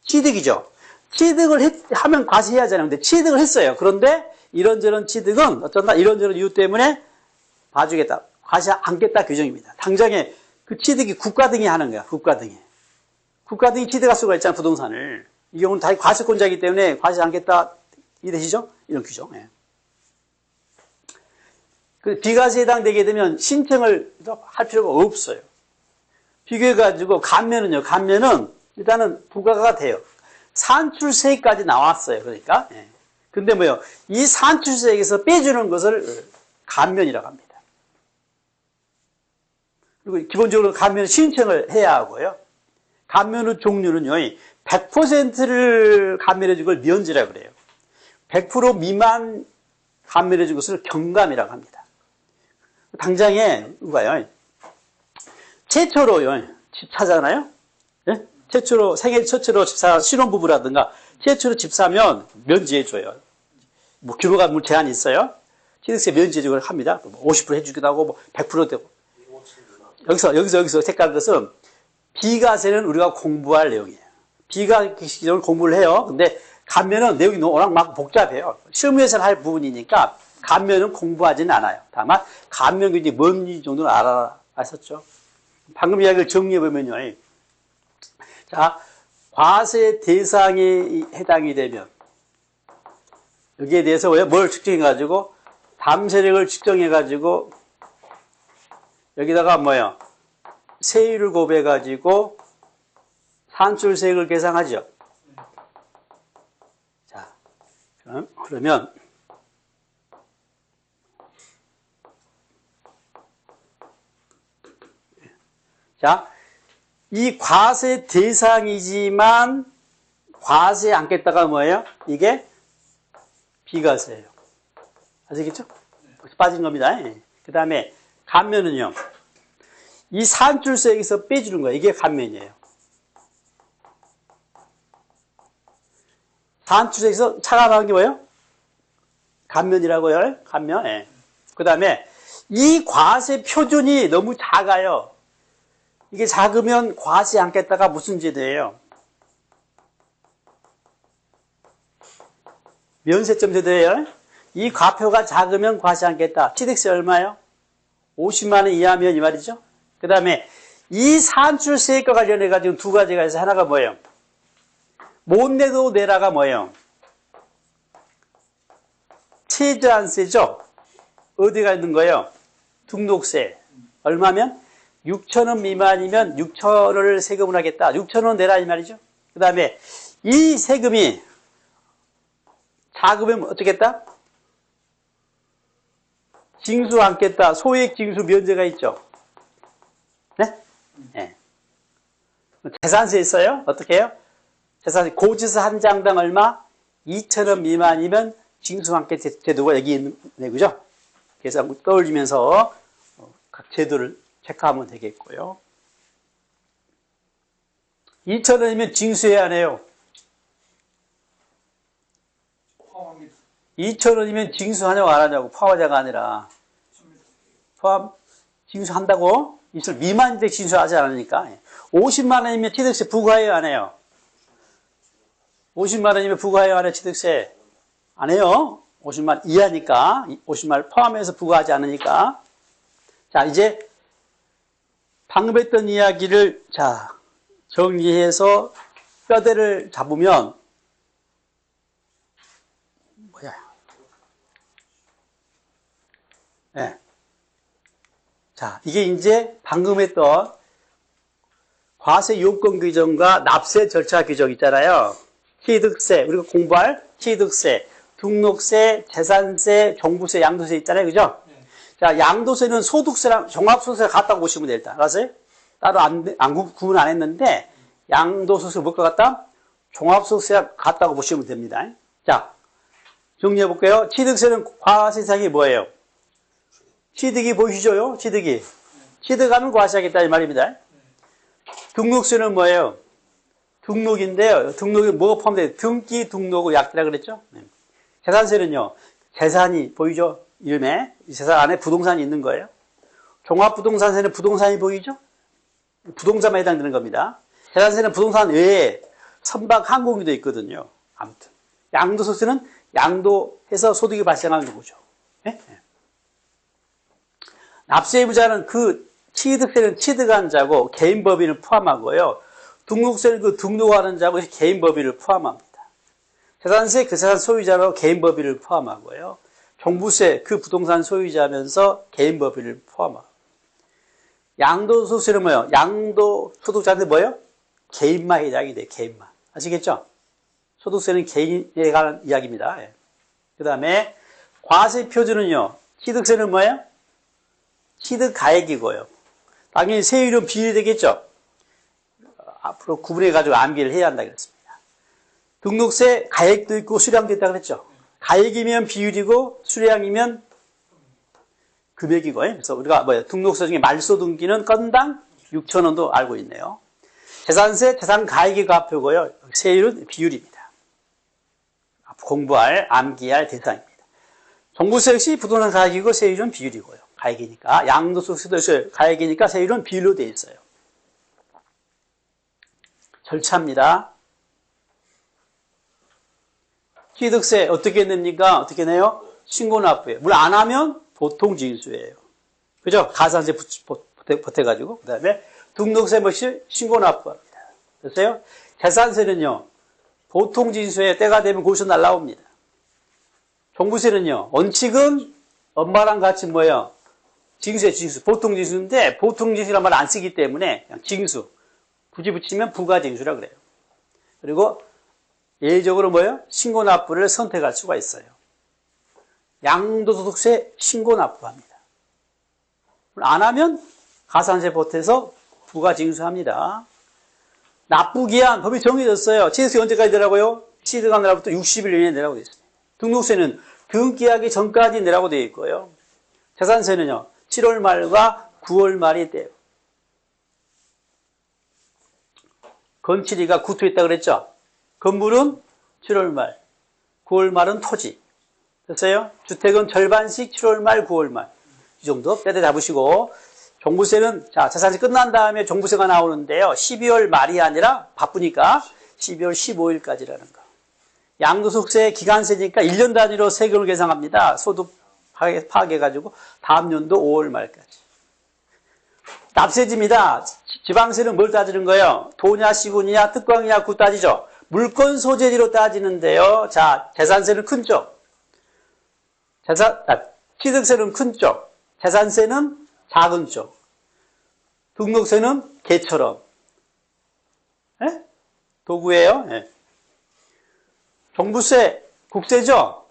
취득이죠. 취득을 하면 과세해야 하잖아요. 근데 취득을 했어요. 그런데 이런저런 취득은 어쩐다? 이런저런 이유 때문에 봐주겠다. 과세 않겠다 규정입니다. 당장에 그 취득이 국가 등이 하는 거야. 국가 등이. 국가 등이 취득할 수가 있잖아요. 부동산을. 이 경우는 다 과세권자이기 때문에 과세 않겠다. 이해되시죠? 이런 규정. 예. 그 비과세에 해당되게 되면 신청을 할 필요가 없어요. 비교해가지고 감면은요. 감면은 일단은 부과가 돼요. 산출세까지 나왔어요. 그러니까. 예. 근데 뭐요? 이 산출세에서 빼주는 것을 감면이라고 합니다. 그리고 기본적으로 감면 신청을 해야 하고요. 감면의 종류는요. 100%를 감면해 준 걸 면제라고 그래요. 100% 미만 감면해 준 것을 경감이라고 합니다. 당장에 누가요? 최초로요. 집 사잖아요. 예? 최초로 생애 최초로 집 사 신혼부부라든가 최초로 집 사면 면제해 줘요. 뭐 규모가 뭐 제한이 있어요. 취득세 면제해 주고 합니다. 50% 해주기도 하고 뭐 100% 되고. 여기서 색깔 것은 비과세는 우리가 공부할 내용이에요. 비과세 규정을 공부를 해요. 근데 감면은 내용이 워낙 막 복잡해요. 실무에서는 할 부분이니까 감면은 공부하지는 않아요. 다만 감면 규정이 뭔지 정도는 알았었죠. 방금 이야기를 정리해 보면요. 자, 과세 대상에 해당이 되면 여기에 대해서 뭘 측정해가지고 담세력을 측정해가지고 여기다가 뭐예요? 세율을 곱해가지고 산출세액을 계산하죠. 자, 그러면 자, 이 과세 대상이지만 과세 않겠다가 뭐예요? 이게 비과세예요. 아시겠죠? 빠진 겁니다. 그 다음에 감면은요. 이 산출세액에서 빼주는 거예요. 이게 감면이에요. 산출세액에서 차감하는 게 뭐예요? 감면이라고요. 감면. 예. 그 다음에 이 과세 표준이 너무 작아요. 이게 작으면 과세 않겠다가 무슨 제도예요? 면세점 제도예요. 이 과표가 작으면 과세 않겠다. 취득세 얼마예요? 50만 원 이하면 이 말이죠. 그 다음에 이 산출세액과 관련해가지고 두 가지가 있어요. 하나가 뭐예요? 못 내도 내라가 뭐예요? 최저한세죠. 어디가 있는 거예요? 등록세. 얼마면? 6,000원 미만이면 6,000원을 세금을 하겠다. 6,000원 내라 이 말이죠. 그 다음에 이 세금이 작으면 어떻겠다? 징수 안겠다. 소액 징수 면제가 있죠. 네? 네. 재산세 있어요? 어떻게 해요? 재산세 고지서 한 장당 얼마? 2,000원 미만이면 징수 안겠 제도가 여기 있네, 그죠? 그래서 떠올리면서 각 제도를 체크하면 되겠고요. 2,000원이면 징수해야 하네요. 포함합니다. 2,000원이면 징수하냐고 안 하냐고, 포함하자가 아니라. 포함, 징수한다고? 2,000원 미만인데 징수하지 않으니까. 50만 원이면 취득세 부과해요, 안 해요? 50만 원이면 부과해요, 안 해요? 취득세? 안 해요. 50만 이하니까. 50만 원 포함해서 부과하지 않으니까. 자, 이제 방금 했던 이야기를, 자, 정리해서 뼈대를 잡으면, 뭐야. 네. 자, 이게 이제 방금 했던 과세 요건 규정과 납세 절차 규정 있잖아요. 취득세, 우리가 공부할 취득세, 등록세, 재산세, 종부세, 양도세 있잖아요. 그죠? 네. 자, 양도세는 소득세랑 종합소득세 같다고 보시면 돼요, 일단. 알았어요? 따로 구분 안 했는데, 양도소득세 뭐가 같다? 종합소득세 같다고 보시면 됩니다. 자, 정리해 볼게요. 취득세는 과세 대상이 뭐예요? 취득이 보이시죠? 취득이. 취득하면 과세하겠다, 이 말입니다. 등록세는 뭐예요? 등록인데요. 등록이 뭐가 포함돼요? 등기, 등록의 약자라 그랬죠? 네. 재산세는요, 재산이 보이죠? 이름에. 재산 안에 부동산이 있는 거예요. 종합부동산세는 부동산이 보이죠? 부동산에 해당되는 겁니다. 재산세는 부동산 외에 선박 항공기도 있거든요. 아무튼. 양도소득세는 양도해서 소득이 발생하는 거죠. 네? 납세의무자는 그 취득세는 취득한 자고 개인 법인을 포함하고요. 등록세는 그 등록하는 자고 개인 법인을 포함합니다. 재산세 그 재산 소유자로 개인 법인을 포함하고요. 종부세 그 부동산 소유자면서 개인 법인을 포함하고. 양도소득세는 뭐예요? 양도소득자인데 뭐예요? 개인만 해당이 돼요. 개인만. 아시겠죠? 소득세는 개인에 관한 이야기입니다. 예. 그 다음에 과세표준은요. 취득세는 뭐예요? 취득가액이고요. 당연히 세율은 비율이 되겠죠? 앞으로 구분해가지고 암기를 해야 한다 그랬습니다. 등록세 가액도 있고 수량도 있다 그랬죠? 가액이면 비율이고 수량이면 금액이고. 그래서 우리가 등록세 중에 말소 등기는 건당 6,000원도 알고 있네요. 재산세, 재산가액이 과표고요. 세율은 비율입니다. 공부할, 암기할 대상입니다. 종부세 역시 부동산 가액이고 세율은 비율이고요. 가액이니까. 양도소득세도 가액이니까 세율은 비율로 되어 있어요. 절차입니다. 취득세 어떻게 냅니까? 어떻게 내요? 신고납부예요. 물 안 하면 보통 징수예요. 그죠? 가산세 보태가지고. 그 다음에 등록세 역시 신고납부합니다. 됐어요? 재산세는요. 보통 징수에 때가 되면 거기서 날라옵니다. 종부세는요. 원칙은 엄마랑 같이 뭐예요? 징수에 징수. 보통 징수인데 보통 징수란 말 안 쓰기 때문에 그냥 징수. 굳이 붙이면 부가징수라 그래요. 그리고 예외적으로 뭐예요? 신고납부를 선택할 수가 있어요. 양도소득세 신고납부합니다. 안 하면 가산세 보태서 부가징수합니다. 납부기한 법이 정해졌어요. 취득세 언제까지 내라고요? 취득한 날부터 60일 이내에 내라고 되어 있습니다. 등록세는 등기하기 전까지 내라고 되어 있고요. 재산세는요. 7월 말과 9월 말이 돼요. 건칠이가 구토했다 그랬죠? 건물은 7월 말, 9월 말은 토지. 됐어요? 주택은 절반씩 7월 말, 9월 말. 이 정도 때때 잡으시고. 종부세는, 자, 재산세 끝난 다음에 종부세가 나오는데요. 12월 말이 아니라 바쁘니까 12월 15일까지라는 거. 양도소득세 기간세니까 1년 단위로 세금을 계상합니다. 소득 파악해가지고 다음 연도 5월 말까지. 납세지입니다. 지방세는 뭘 따지는 거예요? 도냐, 시군이냐, 특광이냐, 구 따지죠. 물권 소재지로 따지는데요. 자, 재산세는 큰 쪽. 취득세는 큰 쪽. 재산세는 작은 쪽. 등록세는 개처럼. 예? 도구예요. 예. 종부세, 국세죠?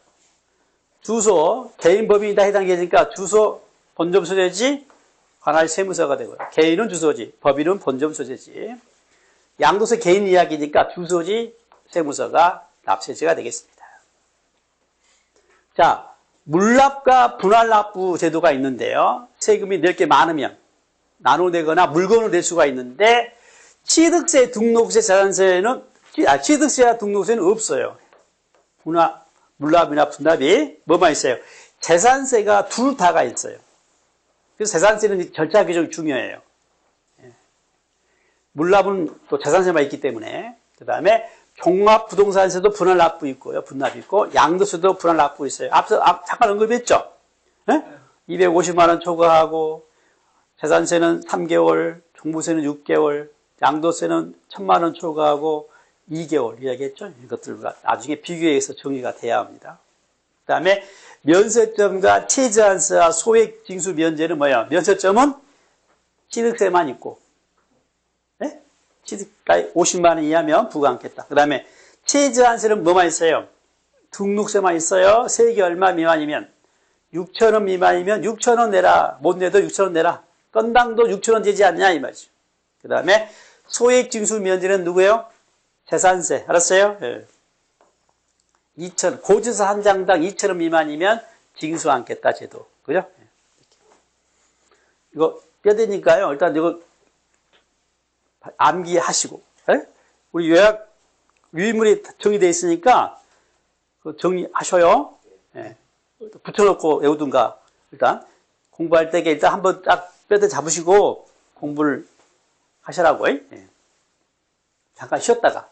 주소, 개인 법인이 다 해당되니까 주소, 본점 소재지, 관할 세무서가 되고요. 개인은 주소지, 법인은 본점 소재지. 양도세 개인 이야기니까 주소지, 세무서가 납세지가 되겠습니다. 자, 물납과 분할납부 제도가 있는데요. 세금이 낼 게 많으면 나눠내거나 물건을 낼 수가 있는데 취득세, 등록세, 재산세는 취득세와 등록세는 없어요. 물납이나 분납이 뭐만 있어요? 재산세가 둘 다가 있어요. 그래서 재산세는 절차 규정이 중요해요. 물납은 또 재산세만 있기 때문에. 그 다음에 종합부동산세도 분할납부 있고요. 분납 있고 양도세도 분할납부 있어요. 앞서 잠깐 언급했죠? 250만 원 초과하고 재산세는 3개월, 종부세는 6개월, 양도세는 1,000만 원 초과하고 2개월 이야기했죠. 이것들과 나중에 비교해서 정리가 돼야 합니다. 그 다음에 면세점과 최저한세와 소액 징수 면제는 뭐예요? 면세점은 취득세만 있고, 네? 취득가액 50만 원 이하면 부과 않겠다. 그 다음에 최저한세는 뭐만 있어요? 등록세만 있어요. 세액이 얼마 미만이면 6천 원 미만이면 6천 원 내라. 못 내도 6천 원 내라. 건당도 6천 원 되지 않냐 이 말이죠. 그 다음에 소액 징수 면제는 누구예요? 재산세. 알았어요? 예. 2천, 고지서 한 장당 2천 원 미만이면 징수 않겠다 제도. 그죠? 예. 이거 뼈대니까요. 일단 이거 암기하시고. 예? 우리 요약 유의물이 정리되어 있으니까 정리하셔요. 예. 붙여놓고 외우든가. 일단 공부할 때 일단 한번 딱 뼈대 잡으시고 공부를 하시라고. 예. 잠깐 쉬었다가